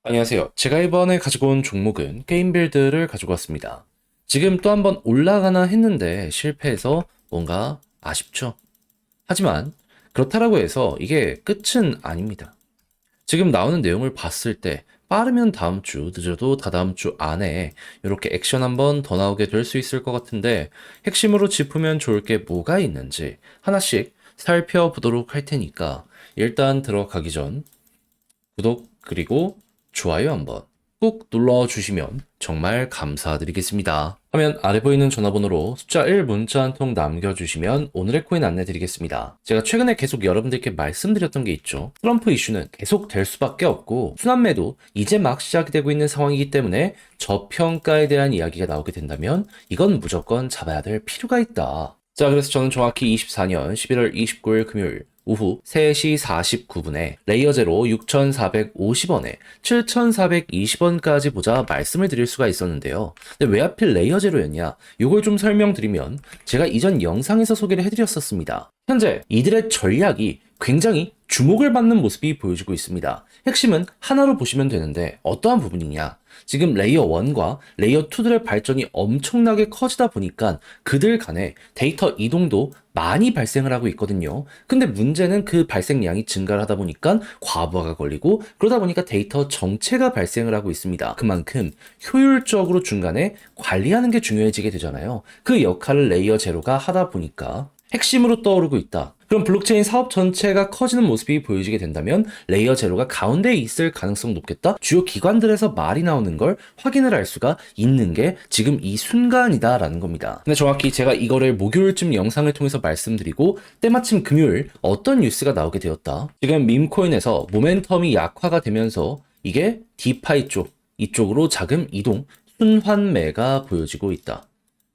안녕하세요. 제가 이번에 가지고 온 종목은 게임 빌드를 가지고 왔습니다. 지금 또 한번 올라가나 했는데 실패해서 뭔가 아쉽죠. 하지만 그렇다라고 해서 이게 끝은 아닙니다. 지금 나오는 내용을 봤을 때 빠르면 다음 주, 늦어도 다다음 주 안에 이렇게 액션 한번 더 나오게 될 수 있을 것 같은데 핵심으로 짚으면 좋을 게 뭐가 있는지 하나씩 살펴보도록 할 테니까 일단 들어가기 전 구독 그리고 좋아요 한번 꾹 눌러주시면 정말 감사드리겠습니다. 화면 아래 보이는 전화번호로 숫자 1 문자 한 통 남겨주시면 오늘의 코인 안내드리겠습니다. 제가 최근에 계속 여러분들께 말씀드렸던 게 있죠. 트럼프 이슈는 계속 될 수밖에 없고 순환매도 이제 막 시작이 되고 있는 상황이기 때문에 저평가에 대한 이야기가 나오게 된다면 이건 무조건 잡아야 될 필요가 있다. 자, 그래서 저는 정확히 24년 11월 29일 금요일 오후 3시 49분에 레이어 제로 6,450원에 7,420원까지 보자 말씀을 드릴 수가 있었는데요. 근데 왜 하필 레이어 제로였냐? 이걸 좀 설명드리면 제가 이전 영상에서 소개를 해드렸었습니다. 현재 이들의 전략이 굉장히 주목을 받는 모습이 보여지고 있습니다. 핵심은 하나로 보시면 되는데 어떠한 부분이냐? 지금 레이어 1과 레이어 2들의 발전이 엄청나게 커지다 보니까 그들 간에 데이터 이동도 많이 발생을 하고 있거든요. 근데 문제는 그 발생량이 증가를 하다 보니까 과부하가 걸리고 그러다 보니까 데이터 정체가 발생을 하고 있습니다. 그만큼 효율적으로 중간에 관리하는 게 중요해지게 되잖아요. 그 역할을 레이어 제로가 하다 보니까 핵심으로 떠오르고 있다. 그럼 블록체인 사업 전체가 커지는 모습이 보여지게 된다면 레이어 제로가 가운데에 있을 가능성 높겠다? 주요 기관들에서 말이 나오는 걸 확인을 할 수가 있는 게 지금 이 순간이다라는 겁니다. 근데 정확히 제가 이거를 목요일쯤 영상을 통해서 말씀드리고 때마침 금요일 어떤 뉴스가 나오게 되었다. 지금 밈코인에서 모멘텀이 약화가 되면서 이게 디파이 쪽, 이쪽으로 자금 이동, 순환매가 보여지고 있다.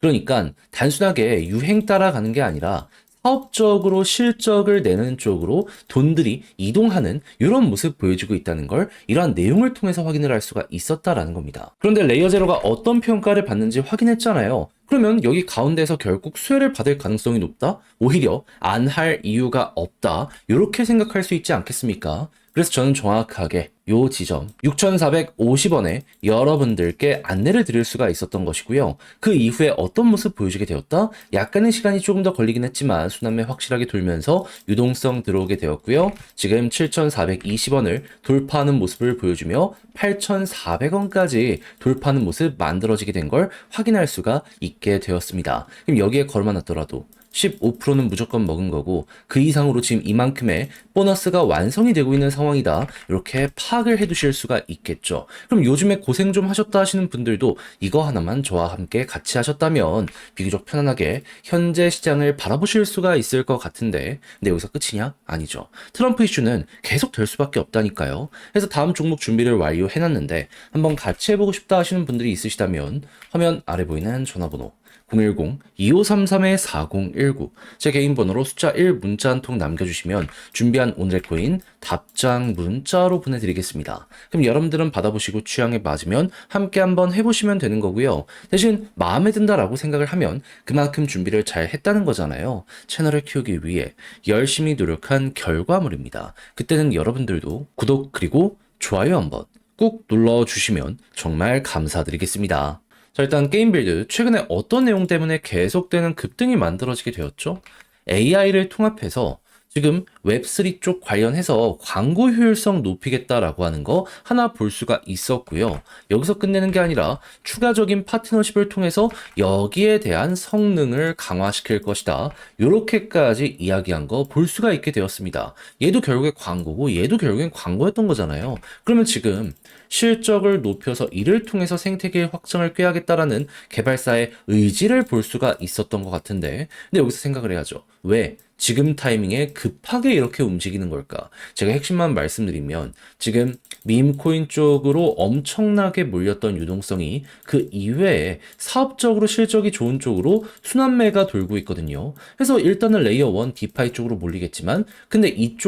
그러니까 단순하게 유행 따라가는 게 아니라 사업적으로 실적을 내는 쪽으로 돈들이 이동하는 이런 모습 보여주고 있다는 걸 이러한 내용을 통해서 확인을 할 수가 있었다라는 겁니다. 그런데 레이어 제로가 어떤 평가를 받는지 확인했잖아요. 그러면 여기 가운데서 결국 수혜를 받을 가능성이 높다? 오히려 안 할 이유가 없다. 이렇게 생각할 수 있지 않겠습니까? 그래서 저는 정확하게 요 지점 6,450원에 여러분들께 안내를 드릴 수가 있었던 것이고요. 그 이후에 어떤 모습 보여주게 되었다? 약간의 시간이 조금 더 걸리긴 했지만 순환매 확실하게 돌면서 유동성 들어오게 되었고요. 지금 7,420원을 돌파하는 모습을 보여주며 8,400원까지 돌파하는 모습 만들어지게 된 걸 확인할 수가 있게 되었습니다. 그럼 여기에 걸어놨더라도 15%는 무조건 먹은 거고 그 이상으로 지금 이만큼의 보너스가 완성이 되고 있는 상황이다. 이렇게 파악을 해두실 수가 있겠죠. 그럼 요즘에 고생 좀 하셨다 하시는 분들도 이거 하나만 저와 함께 같이 하셨다면 비교적 편안하게 현재 시장을 바라보실 수가 있을 것 같은데 근데 여기서 끝이냐? 아니죠. 트럼프 이슈는 계속 될 수밖에 없다니까요. 그래서 다음 종목 준비를 완료해놨는데 한번 같이 해보고 싶다 하시는 분들이 있으시다면 화면 아래 보이는 전화번호 010-2533-4019 제 개인 번호로 숫자 1 문자 한 통 남겨주시면 준비한 오늘의 코인 답장 문자로 보내드리겠습니다. 그럼 여러분들은 받아보시고 취향에 맞으면 함께 한번 해보시면 되는 거고요. 대신 마음에 든다라고 생각을 하면 그만큼 준비를 잘 했다는 거잖아요. 채널을 키우기 위해 열심히 노력한 결과물입니다. 그때는 여러분들도 구독 그리고 좋아요 한번 꾹 눌러주시면 정말 감사드리겠습니다. 자, 일단 게임 빌드 최근에 어떤 내용 때문에 계속되는 급등이 만들어지게 되었죠? AI를 통합해서 지금 웹3 쪽 관련해서 광고 효율성 높이겠다라고 하는 거 하나 볼 수가 있었고요. 여기서 끝내는 게 아니라 추가적인 파트너십을 통해서 여기에 대한 성능을 강화시킬 것이다. 요렇게까지 이야기한 거 볼 수가 있게 되었습니다. 얘도 결국에 광고고 얘도 결국엔 광고였던 거잖아요. 그러면 지금 실적을 높여서 이를 통해서 생태계 확장을 꾀하겠다라는 개발사의 의지를 볼 수가 있었던 것 같은데 근데 여기서 생각을 해야죠. 왜? 지금 타이밍에 급하게 이렇게 움직이는 걸까? 제가 핵심만 말씀드리면 지금 밈코인 쪽으로 엄청나게 몰렸던 유동성이 그 이외에 사업적으로 실적이 좋은 쪽으로 순환매가 돌고 있거든요. 그래서 일단은 레이어 1 디파이 쪽으로 몰리겠지만 근데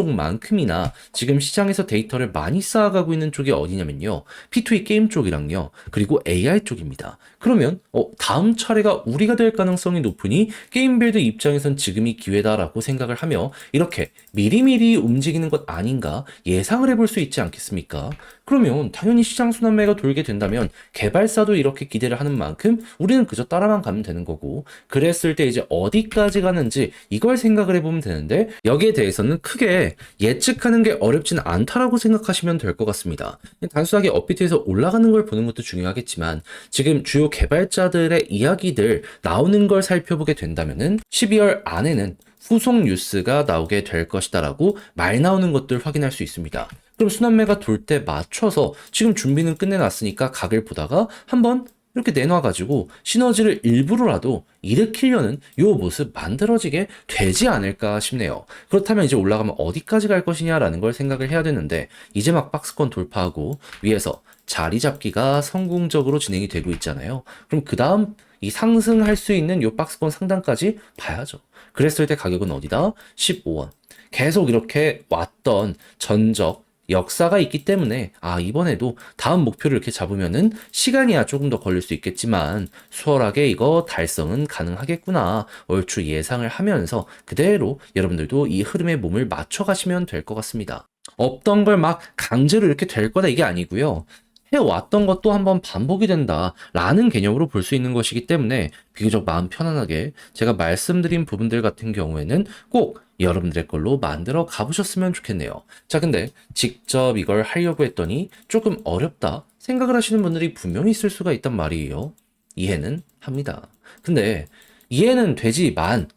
이쪽만큼이나 지금 시장에서 데이터를 많이 쌓아가고 있는 쪽이 어디냐면요. P2E 게임 쪽이랑요. 그리고 AI 쪽입니다. 그러면 다음 차례가 우리가 될 가능성이 높으니 게임 빌드 입장에선 지금이 기회다라고 생각을 하며 이렇게 미리미리 움직이는 것 아닌가 예상을 해볼 수 있지 않겠습니까? 있습니다. 그러면 당연히 시장 순환매가 돌게 된다면 개발사도 이렇게 기대를 하는 만큼 우리는 그저 따라만 가면 되는 거고, 그랬을 때 이제 어디까지 가는지 이걸 생각을 해보면 되는데, 여기에 대해서는 크게 예측하는 게 어렵진 않다라고 생각하시면 될 것 같습니다. 단순하게 업비트에서 올라가는 걸 보는 것도 중요하겠지만, 지금 주요 개발자들의 이야기들 나오는 걸 살펴보게 된다면은 12월 안에는 후속 뉴스가 나오게 될 것이다라고 말 나오는 것들 확인할 수 있습니다. 그럼 순환매가 돌 때 맞춰서 지금 준비는 끝내놨으니까 각을 보다가 한번 이렇게 내놔가지고 시너지를 일부러라도 일으키려는 요 모습 만들어지게 되지 않을까 싶네요. 그렇다면 이제 올라가면 어디까지 갈 것이냐라는 걸 생각을 해야 되는데, 이제 막 박스권 돌파하고 위에서 자리 잡기가 성공적으로 진행이 되고 있잖아요. 그럼 그 다음 이 상승할 수 있는 요 박스권 상단까지 봐야죠. 그랬을 때 가격은 어디다? 15원. 계속 이렇게 왔던 전적 역사가 있기 때문에 이번에도 다음 목표를 이렇게 잡으면은 시간이야 조금 더 걸릴 수 있겠지만 수월하게 이거 달성은 가능하겠구나 얼추 예상을 하면서 그대로 여러분들도 이 흐름에 몸을 맞춰가시면 될 것 같습니다. 없던 걸 막 강제로 이렇게 될 거다 이게 아니고요. 해왔던 것도 한번 반복이 된다라는 개념으로 볼 수 있는 것이기 때문에 비교적 마음 편안하게 제가 말씀드린 부분들 같은 경우에는 꼭 여러분들의 걸로 만들어 가보셨으면 좋겠네요. 자, 근데 직접 이걸 하려고 했더니 조금 어렵다 생각을 하시는 분들이 분명히 있을 수가 있단 말이에요. 이해는 합니다. 근데 이해는 되지만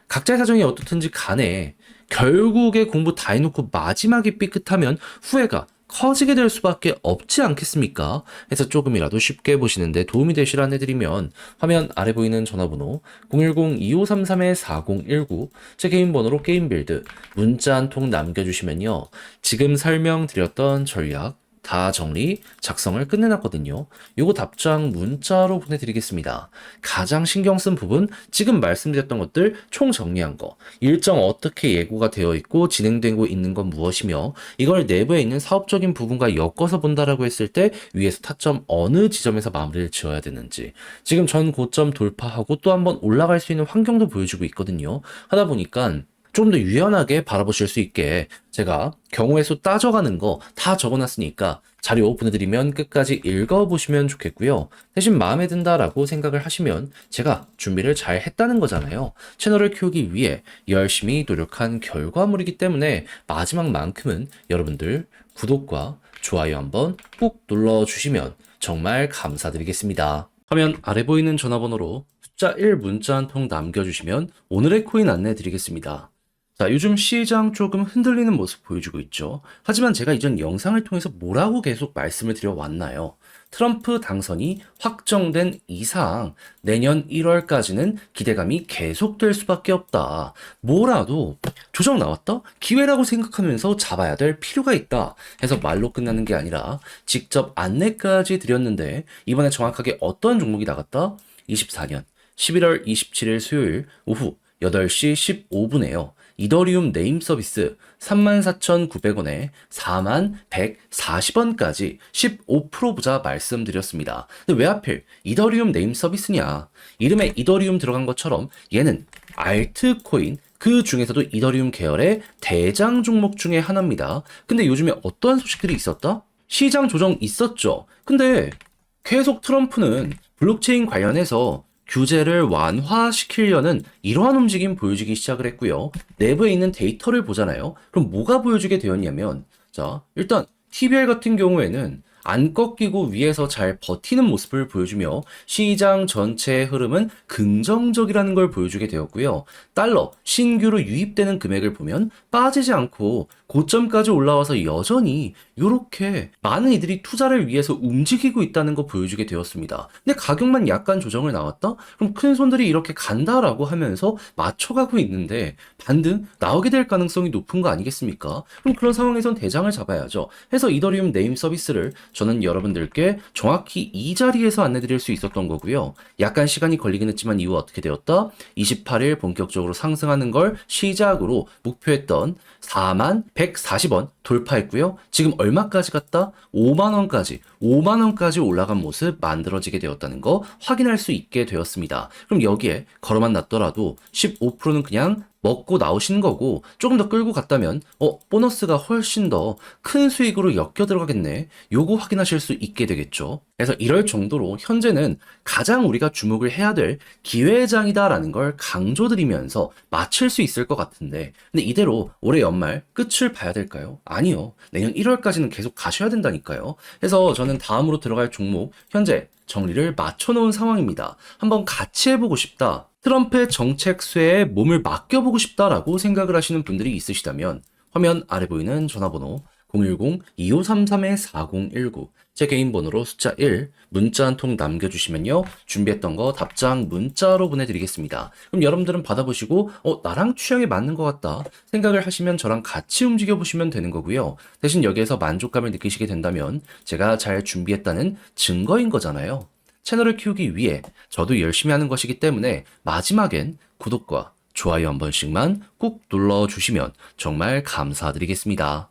각자의 사정이 어떻든지 간에 결국에 공부 다 해놓고 마지막에 삐끗하면 후회가 커지게 될 수밖에 없지 않겠습니까? 해서 조금이라도 쉽게 보시는데 도움이 되시라 해드리면 화면 아래 보이는 전화번호 010-2533-4019 제 개인 번호로 게임빌드 문자 한 통 남겨주시면요. 지금 설명드렸던 전략 다 정리, 작성을 끝내놨거든요. 요거 답장 문자로 보내드리겠습니다. 가장 신경 쓴 부분, 지금 말씀드렸던 것들 총 정리한 거, 일정 어떻게 예고가 되어 있고 진행되고 있는 건 무엇이며 이걸 내부에 있는 사업적인 부분과 엮어서 본다라고 했을 때 위에서 타점 어느 지점에서 마무리를 지어야 되는지, 지금 전 고점 돌파하고 또 한번 올라갈 수 있는 환경도 보여주고 있거든요. 하다 보니까 좀 더 유연하게 바라보실 수 있게 제가 경우의 수 따져가는 거 다 적어놨으니까 자료 보내드리면 끝까지 읽어보시면 좋겠고요. 대신 마음에 든다라고 생각을 하시면 제가 준비를 잘 했다는 거잖아요. 채널을 키우기 위해 열심히 노력한 결과물이기 때문에 마지막만큼은 여러분들 구독과 좋아요 한번 꼭 눌러주시면 정말 감사드리겠습니다. 화면 아래 보이는 전화번호로 숫자 1 문자 한 통 남겨주시면 오늘의 코인 안내 드리겠습니다. 자, 요즘 시장 조금 흔들리는 모습 보여주고 있죠. 하지만 제가 이전 영상을 통해서 뭐라고 계속 말씀을 드려왔나요? 트럼프 당선이 확정된 이상 내년 1월까지는 기대감이 계속될 수밖에 없다. 뭐라도 조정 나왔다? 기회라고 생각하면서 잡아야 될 필요가 있다. 해서 말로 끝나는 게 아니라 직접 안내까지 드렸는데 이번에 정확하게 어떤 종목이 나갔다? 24년 11월 27일 수요일 오후 8시 15분에요. 이더리움 네임 서비스 34,900원에 41,140원까지 15% 부자 말씀드렸습니다. 근데 왜 하필 이더리움 네임 서비스냐? 이름에 이더리움 들어간 것처럼 얘는 알트코인 그 중에서도 이더리움 계열의 대장 종목 중에 하나입니다. 근데 요즘에 어떠한 소식들이 있었다? 시장 조정 있었죠. 근데 계속 트럼프는 블록체인 관련해서 규제를 완화시키려는 이러한 움직임 보여주기 시작을 했고요. 내부에 있는 데이터를 보잖아요. 그럼 뭐가 보여주게 되었냐면, 자, 일단 TBR 같은 경우에는 안 꺾이고 위에서 잘 버티는 모습을 보여주며 시장 전체의 흐름은 긍정적이라는 걸 보여주게 되었고요. 달러 신규로 유입되는 금액을 보면 빠지지 않고 고점까지 올라와서 여전히 이렇게 많은 이들이 투자를 위해서 움직이고 있다는 거 보여주게 되었습니다. 근데 가격만 약간 조정을 나왔다? 그럼 큰 손들이 이렇게 간다라고 하면서 맞춰가고 있는데 반등 나오게 될 가능성이 높은 거 아니겠습니까? 그럼 그런 상황에선 대장을 잡아야죠. 해서 이더리움 네임 서비스를 저는 여러분들께 정확히 이 자리에서 안내드릴 수 있었던 거고요. 약간 시간이 걸리긴 했지만 이후 어떻게 되었다? 28일 본격적으로 상승하는 걸 시작으로 목표했던 41,140원 돌파했고요. 지금 얼마까지 갔다? 5만원까지 올라간 모습 만들어지게 되었다는 거 확인할 수 있게 되었습니다. 그럼 여기에 걸어만 놨더라도 15%는 그냥 먹고 나오신 거고 조금 더 끌고 갔다면 보너스가 훨씬 더 큰 수익으로 엮여 들어가겠네. 요거 확인하실 수 있게 되겠죠. 그래서 이럴 정도로 현재는 가장 우리가 주목을 해야 될 기회장이다라는 걸 강조드리면서 맞출 수 있을 것 같은데, 근데 이대로 올해 연말 끝을 봐야 될까요? 아니요. 내년 1월까지는 계속 가셔야 된다니까요. 그래서 저는 다음으로 들어갈 종목 현재 정리를 맞춰놓은 상황입니다. 한번 같이 해보고 싶다. 트럼프의 정책 쇠에 몸을 맡겨보고 싶다라고 생각을 하시는 분들이 있으시다면 화면 아래 보이는 전화번호 010-2533-4019 제 개인 번호로 숫자 1 문자 한 통 남겨주시면요, 준비했던 거 답장 문자로 보내드리겠습니다. 그럼 여러분들은 받아보시고 나랑 취향에 맞는 것 같다 생각을 하시면 저랑 같이 움직여보시면 되는 거고요. 대신 여기에서 만족감을 느끼시게 된다면 제가 잘 준비했다는 증거인 거잖아요. 채널을 키우기 위해 저도 열심히 하는 것이기 때문에 마지막엔 구독과 좋아요 한 번씩만 꾹 눌러주시면 정말 감사드리겠습니다.